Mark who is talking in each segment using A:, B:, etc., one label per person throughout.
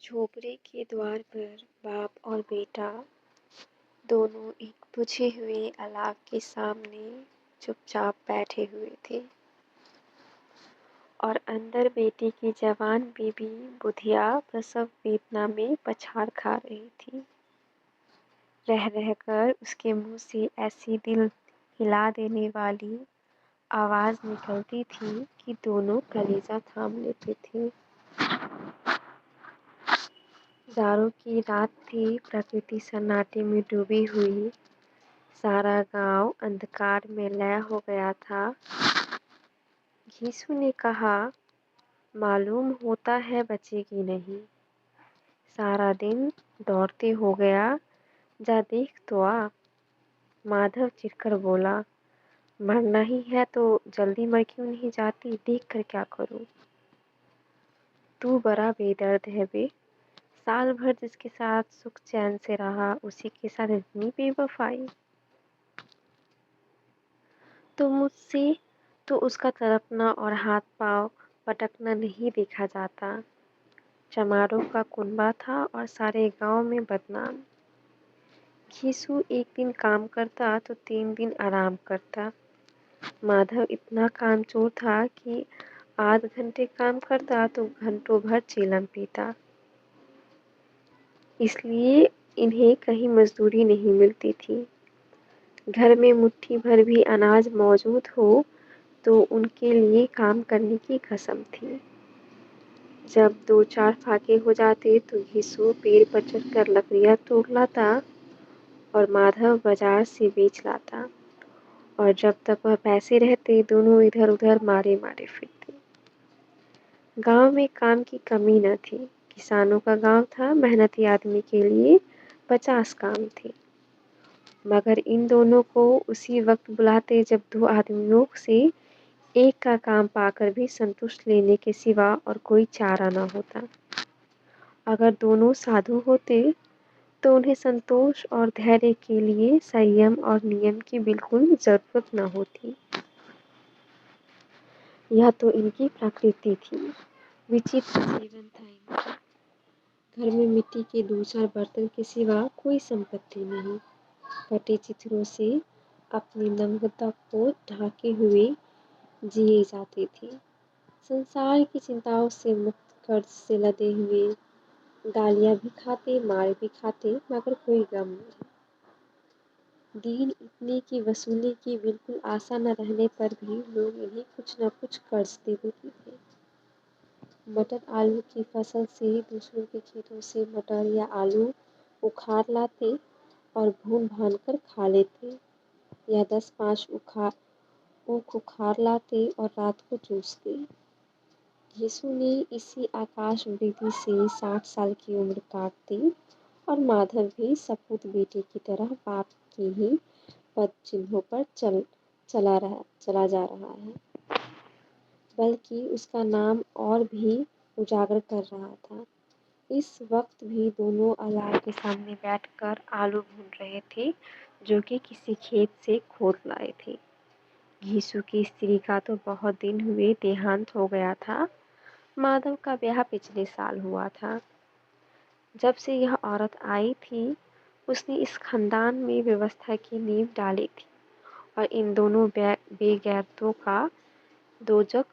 A: झोपड़े के द्वार पर बाप और बेटा दोनों एक बुझे हुए अलाव के सामने चुपचाप बैठे हुए थे और अंदर बेटी की जवान बीबी बुधिया प्रसव वेदना में पछाड़ खा रही थी। रह रहकर उसके मुंह से ऐसी दिल हिला देने वाली आवाज निकलती थी कि दोनों कलेजा थाम लेते थे। जाड़ों की रात थी, प्रकृति सन्नाटे में डूबी हुई। सारा गांव अंधकार में लय हो गया था। घीसू ने कहा, मालूम होता है बचेगी नहीं। सारा दिन दौड़ते हो गया, जा देख तो आ। माधव चिढ़कर बोला, मरना ही है तो जल्दी मर क्यों नहीं जाती, देख कर क्या करूं। तू बड़ा बेदर्द है बे, साल भर जिसके साथ सुख चैन से रहा उसी के साथ इतनी बेवफाई। तो मुझसे तो उसका तड़पना और हाथ पांव पटकना नहीं देखा जाता। चमारों का कुनबा था और सारे गांव में बदनाम। घीसू एक दिन काम करता तो 3 दिन आराम करता। माधव इतना कामचोर था कि आध घंटे काम करता तो घंटों भर चीलम पीता। इसलिए इन्हें कहीं मजदूरी नहीं मिलती थी। घर में मुट्ठी भर भी अनाज मौजूद हो तो उनके लिए काम करने की कसम थी। जब 2-4 फाके हो जाते तो घीसू पेड़ पर चढ़कर लकड़ियां तोड़ लाता और माधव बाजार से बेच लाता। और जब तक वह पैसे रहते दोनों इधर उधर मारे मारे फिरते। गांव में काम की कमी न थी। किसानों का गांव था, मेहनती आदमी के लिए 50 काम थे। मगर इन दोनों को उसी वक्त बुलाते जब 2 आदमियों से एक का काम पाकर भी संतुष्ट लेने के सिवा और कोई चारा न होता। अगर दोनों साधु होते तो उन्हें संतोष और धैर्य के लिए संयम और नियम की बिल्कुल जरूरत न होती। यह तो इनकी प्रकृति थी। विचित्र जीवन था इनका। घर में मिट्टी के 2-4 बर्तन के सिवा कोई संपत्ति नहीं। फटे चित्रों से अपनी नम्रता को ढाके हुए जिए जाते थे। संसार की चिंताओं से मुक्त, कर्ज से लदे हुए। गालियां भी खाते, मार भी खाते, मगर कोई गम नहीं। दीन इतने की वसूली की बिल्कुल आशा न रहने पर भी लोग इन्हें कुछ न कुछ कर्ज दे देते थे। मटर आलू की फसल से दूसरों के खेतों से मटर या आलू उखाड़ लाते और भून भान कर खा लेते, या 10-5 ऊख उखाड़ लाते और रात को चूसते। यीशु ने इसी आकाश वृद्धि से 60 साल की उम्र काट दी और माधव भी सपूत बेटे की तरह बाप के ही पद चिन्हों पर चला जा रहा है, बल्कि उसका नाम और भी उजागर कर रहा था। इस वक्त भी दोनों अलाव के सामने बैठकर आलू भून रहे थे, जो कि किसी खेत से खोद लाए थे। घीसू की स्त्री का तो बहुत दिन हुए देहांत हो गया था। माधव का ब्याह पिछले साल हुआ था। जब से यह औरत आई थी उसने इस खानदान में व्यवस्था की नींव डाली थी और इन दोनों बेगैरतों का दोजख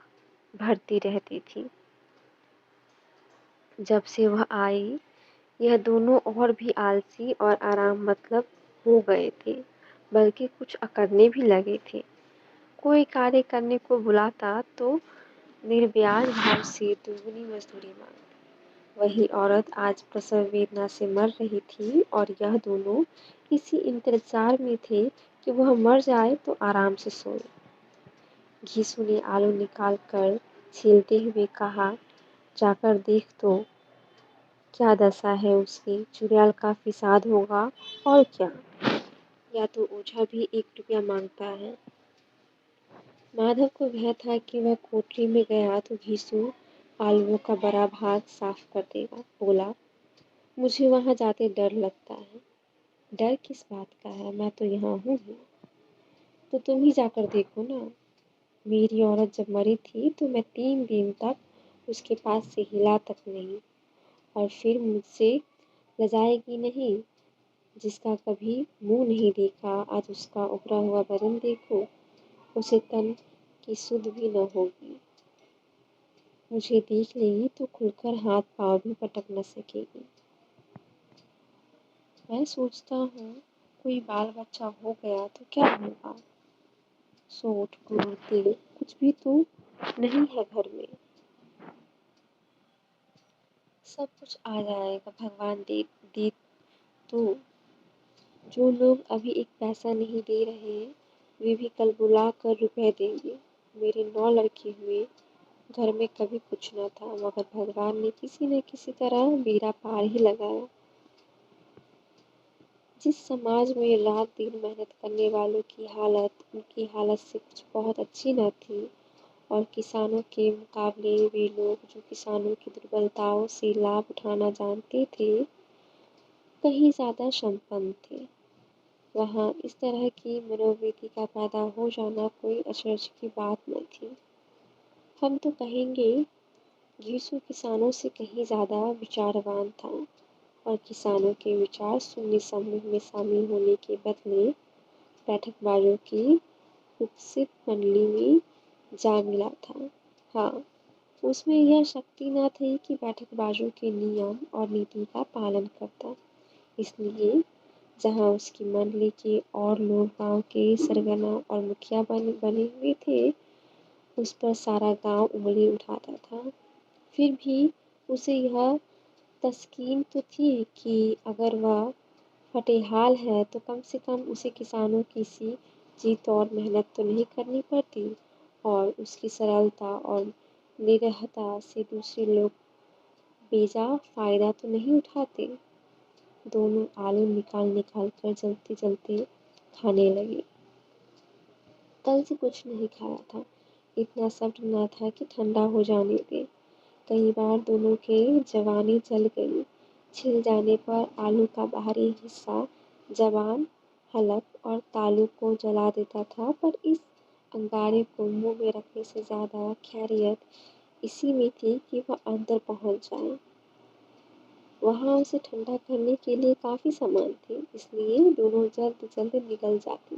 A: भरती रहती थी। जब से वह आई यह दोनों और भी आलसी और आराम मतलब हो गए थे, बल्कि कुछ अकड़ने भी लगे थे। कोई कार्य करने को बुलाता तो निर्ब्याज भाव से दुगनी मजदूरी मांगती। वही औरत आज प्रसव वेदना से मर रही थी और यह दोनों इसी इंतजार में थे कि वह मर जाए तो आराम से सोए। घीसू ने आलू निकाल कर छीलते हुए कहा, जाकर देख तो क्या दशा है उसकी। चुड़ैल का फिसाद होगा और क्या, या तो ओझा भी 1 रुपया मांगता है। माधव को भय था कि वह कोठरी में गया तो घीसू आलुओं का बड़ा भाग साफ कर देगा। बोला, मुझे वहां जाते डर लगता है। डर किस बात का है, मैं तो यहाँ हूँ। तो तुम ही जाकर देखो ना। मेरी औरत जब मरी थी तो मैं 3 दिन तक उसके पास से हिला तक नहीं, اور پھر مجھ سے لجائے گی نہیں؟ جس کا کبھی منہ نہیں دیکھا، آج اس کا ابھرا ہوا بدن دیکھو، اسے تن کی سدھ بھی نہ ہوگی۔ مجھے دیکھ لے گی تو کھل کر ہاتھ پاؤں بھی پٹک نہ سکے گی۔ میں سوچتا ہوں کوئی بال بچہ ہو گیا تو کیا ہوگا؟ سوٹ گڑ تل کچھ بھی تو نہیں ہے گھر میں، سب کچھ آ جائے گا بھگوان دے تو۔ جو لوگ ابھی ایک پیسہ نہیں دے رہے وہ بھی کل بلا کر روپے دیں گے۔ میرے 9 لڑکے ہوئے، گھر میں کبھی کچھ نہ تھا، مگر بھگوان نے کسی نہ کسی طرح بیڑا پار ہی لگایا۔ جس سماج میں رات دن محنت کرنے والوں کی حالت ان کی حالت سے کچھ بہت اچھی نہ تھی، اور کسانوں کے مقابلے وہ لوگ جو کسانوں کی دربلتاؤں سے لابھ اٹھانا جانتے تھے کہیں زیادہ سمپن تھے، وہاں اس طرح کی منوورتی کا پیدا ہو جانا کوئی اچرج کی بات نہ تھی۔ ہم تو کہیں گے گھیسو کسانوں سے کہیں زیادہ وچاروان تھا، اور کسانوں کے وچار سنی سموہ میں شامل ہونے کے بدلے بیٹھک بازوں کی کپست منڈلی میں جا ملا تھا۔ ہاں، اس میں یہ شکتی نہ تھی کہ بیٹھک بازوں کے نیم اور نیتی کا پالن کرتا، اس لیے جہاں اس کی منڈلی کے اور لوگ گاؤں کے سرگنا اور مکھیا بنے ہوئے تھے، اس پر سارا گاؤں انگلی اٹھاتا تھا۔ پھر بھی اسے یہ تسکین تو تھی کہ اگر وہ پھٹےحال ہے تو کم سے کم اسے کسانوں کی سی جی توڑ محنت تو نہیں کرنی پڑتی، اور اس کی سرلتا اور نرہتا سے دوسرے لوگ بیجا فائدہ تو نہیں اٹھاتے۔ دونوں آلو نکال کر جلتے جلتے کھانے لگے۔ کل سے کچھ نہیں کھایا تھا، اتنا صبر نہ تھا کہ ٹھنڈا ہو جانے دے۔ کئی بار دونوں کے جوانی جل گئی، چھل جانے پر آلو کا باہری حصہ زبان، حلق اور تالو کو جلا دیتا تھا، پر اس انگارے کو منہ میں رکھنے سے زیادہ خیریت اسی میں تھی کہ وہ اندر پہنچ جائے۔ وہاں اسے ٹھنڈا کرنے کے لیے کافی سامان تھے، اس لیے دونوں جلد جلد نکل جاتی،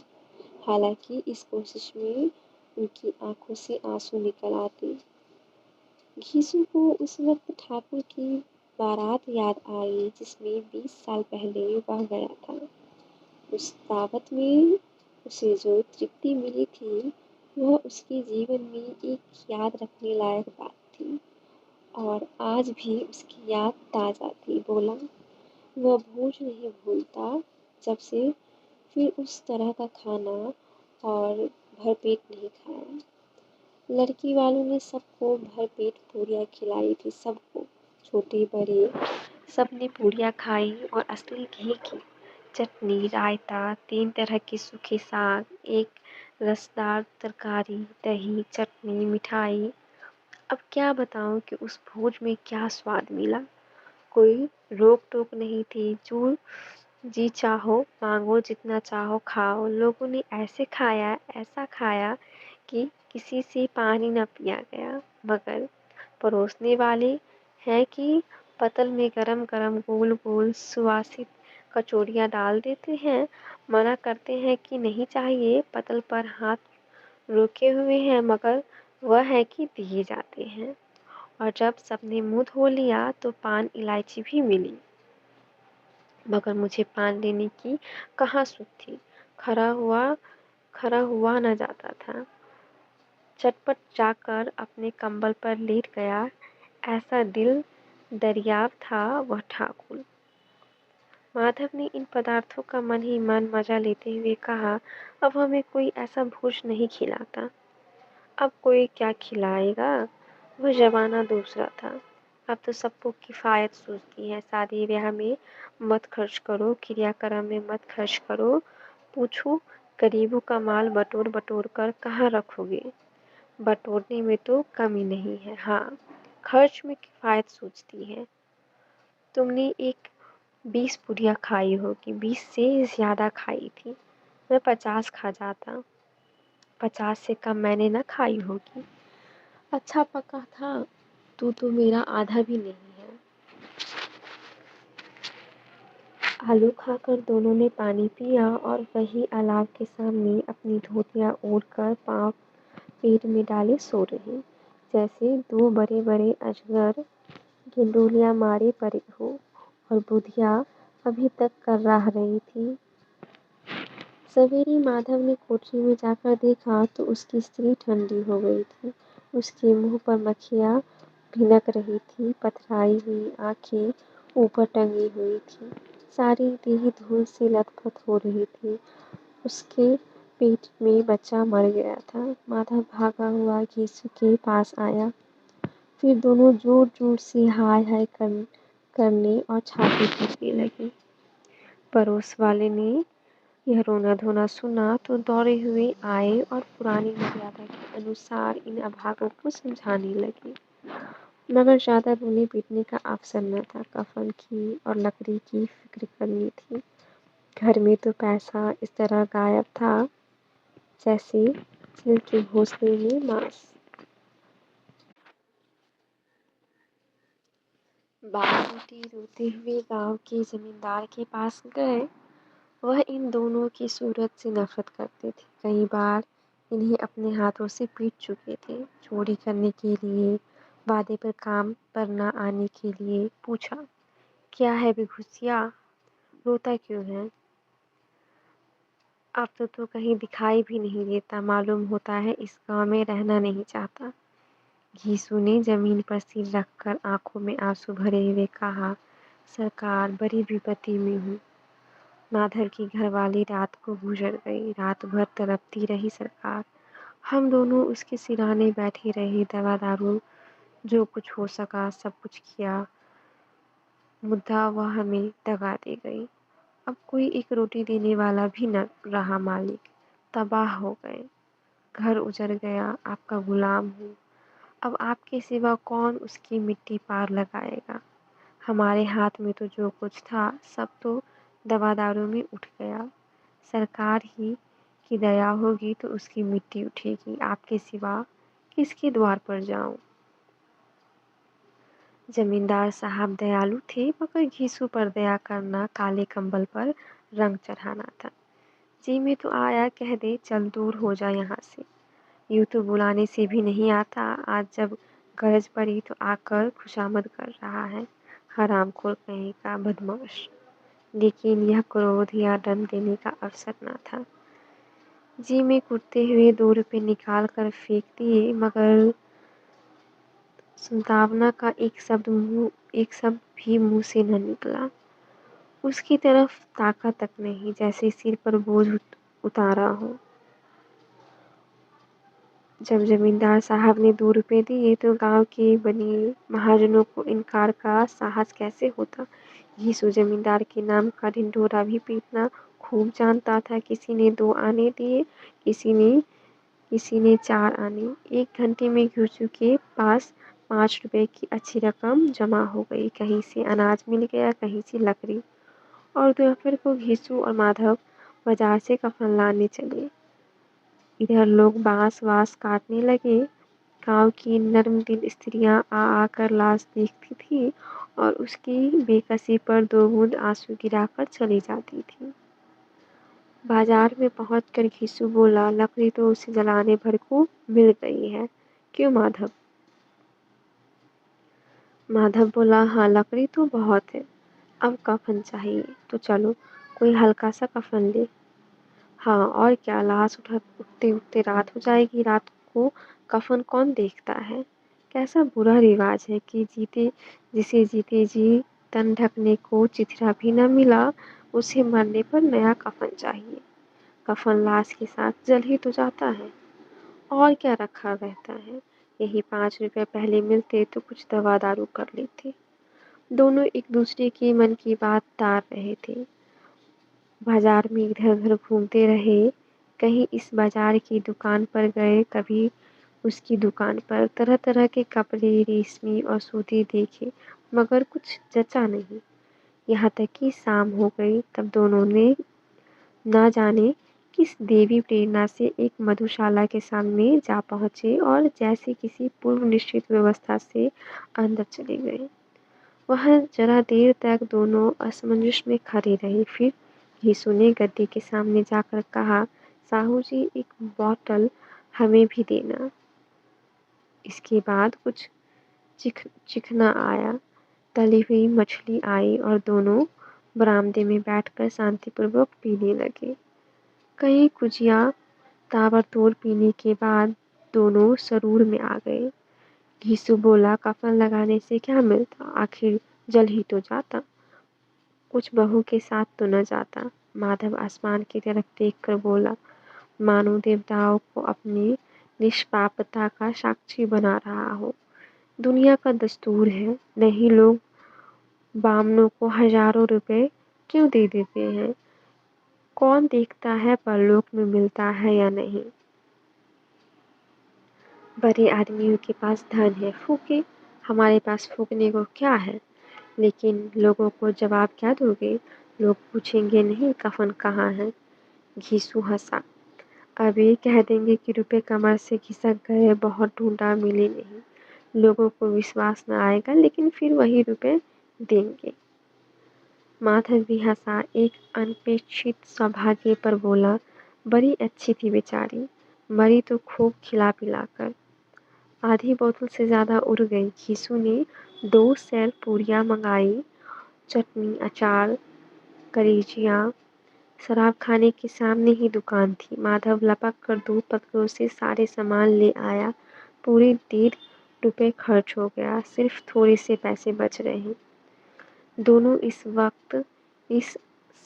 A: حالانکہ اس کوشش میں ان کی آنکھوں سے آنسو نکل آتے۔ گھیسو کو اس وقت ٹھاکر کی بارات یاد آئی جس میں 20 سال پہلے وہ گیا تھا۔ اس دعوت میں اسے جو ترپتی ملی تھی وہ اس کے جیون میں ایک یاد رکھنے لائق بات تھی، اور آج بھی اس کی یاد تازہ تھی۔ بولا، وہ بھوج نہیں بھولتا جب سے پھر اس طرح کا کھانا اور بھر پیٹ نہیں کھایا۔ لڑکی والوں نے سب کو بھر پیٹ پوریاں کھلائی تھی، سب کو، چھوٹے بڑے سب نے پوریاں کھائی، اور اصلی گھی کی چٹنی، رائتا، 3 طرح کے سوکھے ساگ، ایک رسدار ترکاری، دہی، چٹنی، مٹھائی۔ اب کیا بتاؤں کہ اس بھوج میں کیا سواد ملا۔ کوئی روک ٹوک نہیں تھی، جو جی چاہو مانگو، جتنا چاہو کھاؤ۔ لوگوں نے ایسا کھایا کہ کسی سے پانی نہ پیا گیا، مگر پروسنے والے ہیں کہ پتل میں گرم گرم گول گول سواسد کچوریاں ڈال دیتے ہیں، منع کرتے ہیں کہ نہیں چاہیے، پتل پر ہاتھ روکے ہوئے ہیں، مگر وہ ہے کہ دیے جاتے ہیں۔ اور جب سب نے منہ دھو لیا تو پان الائچی بھی ملی، مگر مجھے پان لینے کی کہاں سدھ تھی، کھڑا ہوا نہ جاتا تھا۔ چٹپٹ جا کر اپنے کمبل پر لیٹ گیا، ایسا دل دریاب تھا وہ ٹھاکر۔ مادھو نے ان پدارتھوں کا من ہی من مزہ لیتے ہوئے کہا، اب ہمیں کوئی ایسا بھوج نہیں کھلاتا، اب کوئی کیا کھلائے گا؟ وہ زمانہ دوسرا تھا، اب تو سب کو کفایت سوچتی ہے۔ شادی بیاہ میں مت خرچ کرو، کریا کرم میں مت خرچ کرو، پوچھو غریبوں کا مال بٹور کر کہاں رکھو گے؟ بٹورنے میں تو کمی نہیں ہے، ہاں خرچ میں کفایت سوچتی ہے۔ تم نے ایک 20 پوریاں کھائی ہوگی، 20 سے زیادہ کھائی تھی، میں 50 کھا جاتا، 50 سے کم میں نے نہ کھائی ہوگی۔ اچھا پکا تھا، تو میرا آدھا بھی نہیں ہے۔ आलू खाकर दोनों ने पानी पिया और वही अलाव के सामने अपनी धोतियां ओढ़कर पाँव पेट में डाले सो रही, जैसे दो बड़े बड़े अजगर गिंडोलियां मारे पड़े हो। और बुधिया अभी तक कर्राह रही थी। सवेरे माधव ने कोठरी में जाकर देखा तो उसकी स्त्री ठंडी हो गई थी। उसके मुंह पर मक्खियाँ भिनक रही थी, पथराई हुई आंखें ऊपर टंगी हुई थी, सारी देह धूल से लथपथ हो रही थी। उसके पेट में बच्चा मर गया था। माधव भागा हुआ घीसू के पास आया। फिर दोनों जोर जोर से हाय हाय करने और छाती पीटने लगे। पड़ोस वाले ने यह रोना धोना सुना तो दौड़े हुए आए और पुरानी मर्यादा के अनुसार इन अभागों को समझाने लगे, मगर ज्यादा रोने पीटने का अवसर न था। कफन की और लकड़ी की फिक्र करनी थी। घर में तो पैसा इस तरह गायब था जैसे चील के घोंसले में मांस। बाल बेटी रोते हुए गांव के जमींदार के पास गए। वह इन दोनों की सूरत से नफरत करते थे। कई बार इन्हें अपने हाथों से पीट चुके थे। चोरी करने के लिए, वादे पर काम पर न आने के लिए। पूछा, क्या है बेगुसिया, रोता क्यों है? अब तो कहीं दिखाई भी नहीं देता, मालूम होता है इस गांव में रहना नहीं चाहता। घीसू ने जमीन पर सिर रखकर आंखों में आंसू भरे हुए कहा, सरकार बड़ी विपत्ति में हूँ। माधव की घरवाली रात को गुजर गई। रात भर तड़पती रही सरकार। हम दोनों उसके सिरहाने बैठे रहे, दवा दारू जो कुछ हो सका सब कुछ किया। मुद्दा वह हमें दगा दे गई। अब कोई एक रोटी देने वाला भी न रहा। मालिक तबाह हो गए, घर उजड़ गया। आपका गुलाम हूँ। अब आपके सिवा कौन उसकी मिट्टी पार लगाएगा? हमारे हाथ में तो जो कुछ था सब तो दवा दारू में उठ गया। सरकार ही की दया होगी तो उसकी मिट्टी उठेगी। आपके सिवा किसके द्वार पर जाऊं? जमींदार साहब दयालु थे, मगर घीसू पर दया करना काले कंबल पर रंग चढ़ाना था। जी में तो आया, कह दे चल दूर हो जा यहाँ से। यूं तो बुलाने से भी नहीं आता, आज जब गरज पड़ी तो आकर खुशामद कर रहा है। हरामखोर कहीं का बदमाश। लेकिन यह क्रोध या दंड देने का अवसर न था। जी में कुटते हुए 2 रुपए निकाल कर फेंक दिए, मगर संतावना का एक शब्द भी मुंह से न निकला। उसकी तरफ ताका तक नहीं, जैसे सिर पर बोझ उतारा हो। जब जमींदार साहब ने 2 रुपए दिए तो गांव के बनिए महाजनों को इनकार का साहस कैसे होता। घीसू जमींदार के नाम का ढिंढोरा भी पीटना खूब जानता था। किसी ने 2 आने दिए, किसी ने 4 आने। 1 घंटे में घीसू के पास 5 रुपए की अच्छी रकम जमा हो गई। कहीं से अनाज मिल गया, कहीं से लकड़ी। और दोपहर को घीसू और माधव बाजार से कफन लाने चले। इधर लोग बांस वास काटने लगे। गांव की नर्म दिल स्त्रियां आ आकर लाश देखती थी और उसकी बेकसी पर 2 बूंद आंसू गिराकर चली जाती थी। बाजार में पहुंचकर घीसू बोला, लकड़ी तो उसे जलाने भर को मिल गई है, क्यों माधव? माधव बोला, हाँ लकड़ी तो बहुत है, अब कफन चाहिए तो चलो कोई हल्का सा कफन ले। हाँ और क्या, लाश उठते उठते रात हो जाएगी। रात को कफन कौन देखता है? कैसा बुरा रिवाज है कि जिसे जीते जी तन ढकने को चिथड़ा भी न मिला, उसे मरने पर नया कफन चाहिए। कफन लाश के साथ जल ही तो जाता है, और क्या रखा रहता है। यही 5 रुपए पहले मिलते तो कुछ दवा दारू कर लेते। दोनों एक दूसरे के मन की बात तार रहे थे। बाजार में इधर उधर घूमते रहे। कहीं इस बाजार की दुकान पर गए, कभी उसकी दुकान पर। तरह तरह के कपड़े, रेशमी और सूती देखे, मगर कुछ जचा नहीं। यहाँ तक कि शाम हो गई, तब दोनों ने न जाने किस देवी प्रेरणा से एक मधुशाला के सामने जा पहुंचे और जैसे किसी पूर्व निश्चित व्यवस्था से अंदर चले गए। वह जरा देर तक दोनों असमंजस में खड़े रहे। फिर घीसू ने गद्दी के सामने जाकर कहा, साहू जी, एक बोतल हमें भी देना। इसके बाद कुछ चिखना आया, तली हुई मछली आई और दोनों बरामदे में बैठकर शांतिपूर्वक पीने लगे। कई कुजिया ताबड़तोड़ पीने के बाद दोनों सरूर में आ गए। घीसू बोला, कफन लगाने से क्या मिलता, आखिर जल ही तो जाता, कुछ बहू के साथ तो न जाता। माधव आसमान की तरफ देखकर बोला, मानो देवताओं को अपनी निष्पापता का साक्षी बना रहा हो। दुनिया का दस्तूर है, नहीं लोग बामनों को हजारों रुपए क्यों दे देते हैं? कौन देखता है परलोक में मिलता है या नहीं? बड़े आदमियों के पास धन है, फूके, हमारे पास फूकने को क्या है? लेकिन लोगों को जवाब क्या दोगे? लोग पूछेंगे नहीं कफन कहाँ है? घीसू हंसा, अभी कह देंगे कि रुपए कमर से खिसक गए, बहुत ढूंढा मिले नहीं। लोगों को विश्वास न आएगा, लेकिन फिर वही रुपए देंगे। माधव भी हंसा, एक अनपेक्षित सौभाग्य पर बोला, बड़ी अच्छी थी बेचारी, मरी तो खूब खिला पिलाकर। आधी बोतल से ज़्यादा उड़ गई। घीसू ने 2 सेर पूरियाँ मंगाई, चटनी, अचार, कलेजियाँ। शराब खाने के सामने ही दुकान थी। माधव लपक कर 2 पत्रों से सारे सामान ले आया। पूरे 1.5 रुपए खर्च हो गया, सिर्फ थोड़े से पैसे बच रहे। दोनों इस वक्त इस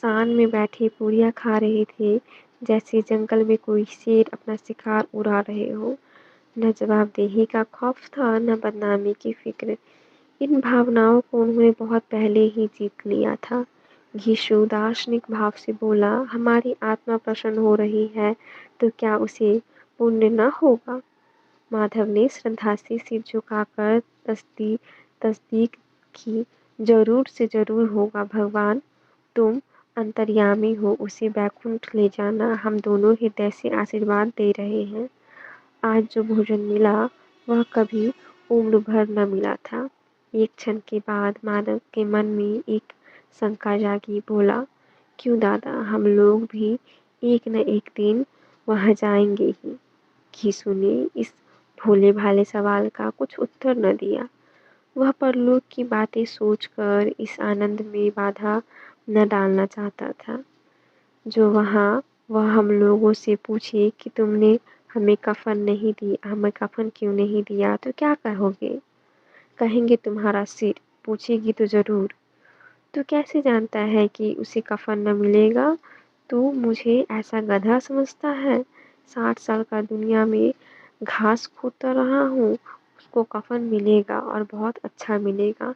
A: शान में बैठे पूरियाँ खा रहे थे जैसे जंगल में कोई शेर अपना शिकार उड़ा रहे हो। न जवाबदेही का खौफ था, न बदनामी की फिक्र। इन भावनाओं को उन्होंने बहुत पहले ही जीत लिया था। घीसू दार्शनिक भाव से बोला, हमारी आत्मा प्रसन्न हो रही है तो क्या उसे पुण्य न होगा? माधव ने श्रद्धा से सिर झुकाकर तस्दीक की, जरूर से जरूर होगा भगवान, तुम अंतर्यामी हो, उसे बैकुंठ ले जाना, हम दोनों हृदय से आशीर्वाद दे रहे हैं। आज जो भोजन मिला वह कभी उम्र भर न मिला था। एक क्षण के बाद माधव के मन में एक शंका जागी। बोला, क्यों दादा, हम लोग भी एक न एक दिन वहाँ जाएंगे ही। घीसू ने इस भोले भाले सवाल का कुछ उत्तर न दिया। वह परलोक की बातें सोचकर इस आनंद में बाधा न डालना चाहता था। जो वह हम लोगों से पूछे कि तुमने हमें कफन क्यों नहीं दिया तो क्या कहोगे? कहेंगे तुम्हारा सिर। पूछेगी तो जरूर, तू कैसे जानता है कि उसे कफन न मिलेगा? तू मुझे ऐसा गधा समझता है? 60 साल का दुनिया में घास खोदता रहा हूँ, उसको कफन मिलेगा और बहुत अच्छा मिलेगा।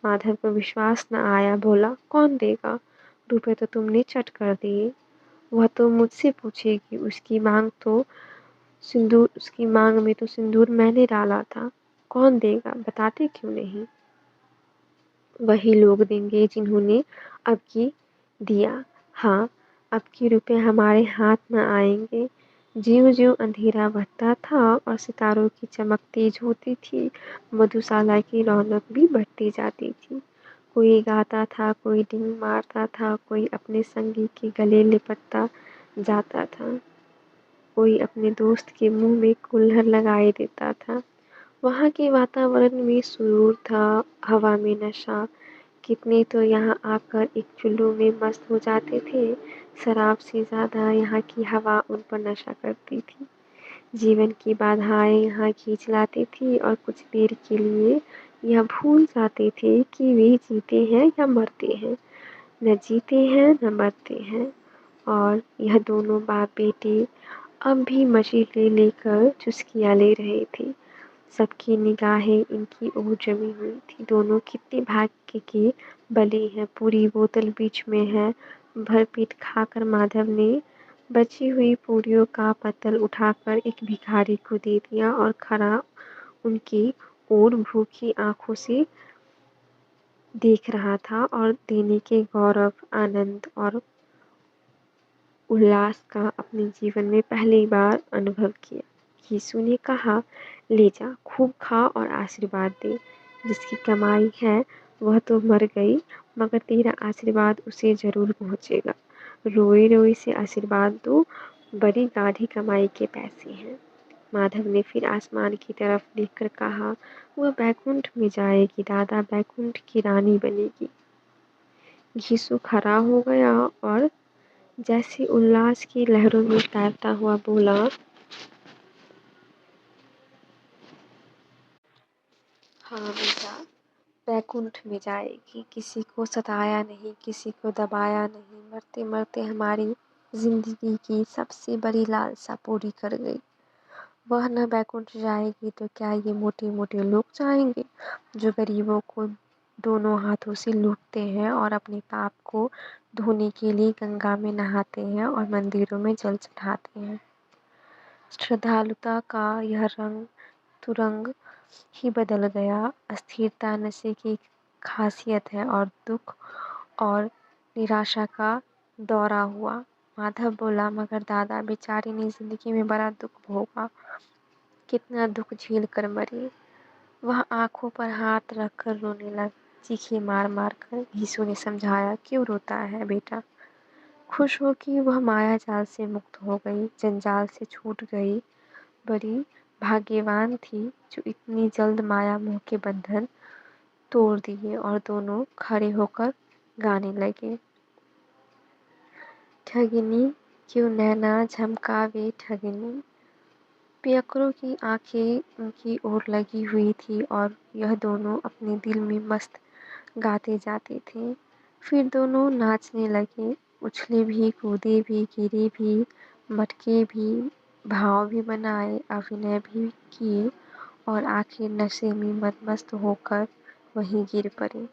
A: माधव को विश्वास न आया। बोला, कौन देगा? रुपए तो तुमने चट कर दिए। वह तो मुझसे पूछेगी, उसकी मांग में तो सिंदूर मैंने डाला था। कौन देगा? बताते क्यों नहीं? वही लोग देंगे जिन्होंने अब की दिया। हाँ, अब की रुपए हमारे हाथ न आएंगे। ज्यों ज्यों अंधेरा बढ़ता था और सितारों की चमक तेज होती थी, मधुशाला की रौनक भी बढ़ती जाती थी। कोई गाता था, कोई डींग मारता था, कोई अपने संगी के गले लिपटता जाता था, कोई अपने दोस्त के मुंह में कुल्हड़ लगाए देता था। वहाँ के वातावरण में सुरूर था, हवा में नशा। कितने तो यहाँ आकर एक चुल्लू में मस्त हो जाते थे। शराब से ज़्यादा यहाँ की हवा उन पर नशा करती थी। जीवन की बाधाएं यहाँ खींच लाती थी और कुछ देर के लिए यह भूल जाते थे कि वे जीते हैं या मरते हैं। न जीते हैं न मरते हैं। और यह दोनों बाप बेटे अब भी मजे ले लेकर चुस्कियाँ ले रहे थे। सबकी निगाहें इनकी ओर जमी हुई थी। दोनों कितने भाग्य के बले हैं। पूरी बोतल बीच में है। भरपेट खाकर माधव ने बची हुई पूरियों का पत्तल उठाकर एक भिखारी को दे दिया और खड़ा उनकी ओर भूखी आंखों से देख रहा था और देने के गौरव, आनंद और उल्लास का अपने जीवन में पहली बार अनुभव किया। यीशु ने कहा, ले जा, खूब खा और आशीर्वाद दे। जिसकी कमाई है वह तो मर गई, मगर तेरा आशीर्वाद उसे जरूर पहुंचेगा। रोए रोए से आशीर्वाद दो, बड़ी गाढ़ी कमाई के पैसे हैं। माधव ने फिर आसमान की तरफ देखकर कहा, वह बैकुंठ में जाएगी दादा, बैकुंठ की रानी बनेगी। घीसू खड़ा हो गया और जैसे उल्लास की लहरों में तैरता हुआ बोला, हाँ बेटा, बैकुंठ में जाएगी। किसी को सताया नहीं, किसी को दबाया नहीं, मरते मरते हमारी जिंदगी की सबसे बड़ी लालसा पूरी कर गई। वह न बैकुंठ जाएगी तो क्या ये मोटे मोटे लोग जाएंगे, जो गरीबों को दोनों हाथों से लूटते हैं और अपने पाप को धोने के लिए गंगा में नहाते हैं और मंदिरों में जल चढ़ाते हैं। श्रद्धालुता का यह रंग तुरंग ही बदल गया। अस्थिरता नशे की खासियत है और दुख और निराशा का दौरा हुआ। माधव बोला, मगर दादा, बेचारी ने जिंदगी में बड़ा दुख भोगा, कितना दुख झेल कर मरी। वह आंखों पर हाथ रखकर रोने लगा, चीखें मार मार कर। यीशु ने समझाया, क्यों रोता है बेटा? खुश हो कि वह माया जाल से मुक्त हो गई, जंजाल से छूट गई। बड़ी भाग्यवान थी जो इतनी जल्द माया मोह के बंधन तोड़ दिए। और दोनों खड़े होकर गाने लगे, ठगनी क्यों नैना झमकावे ठगनी। पियकरों की आंखें उनकी ओर लगी हुई थी और यह दोनों अपने दिल में मस्त गाते जाते थे। फिर दोनों नाचने लगे, उछले भी, कूदे भी, गिरे भी, मटके भी, भाव भी बनाए, अभिनय भी किए और आखिर नशे में मदमस्त होकर वहीं गिर पड़े।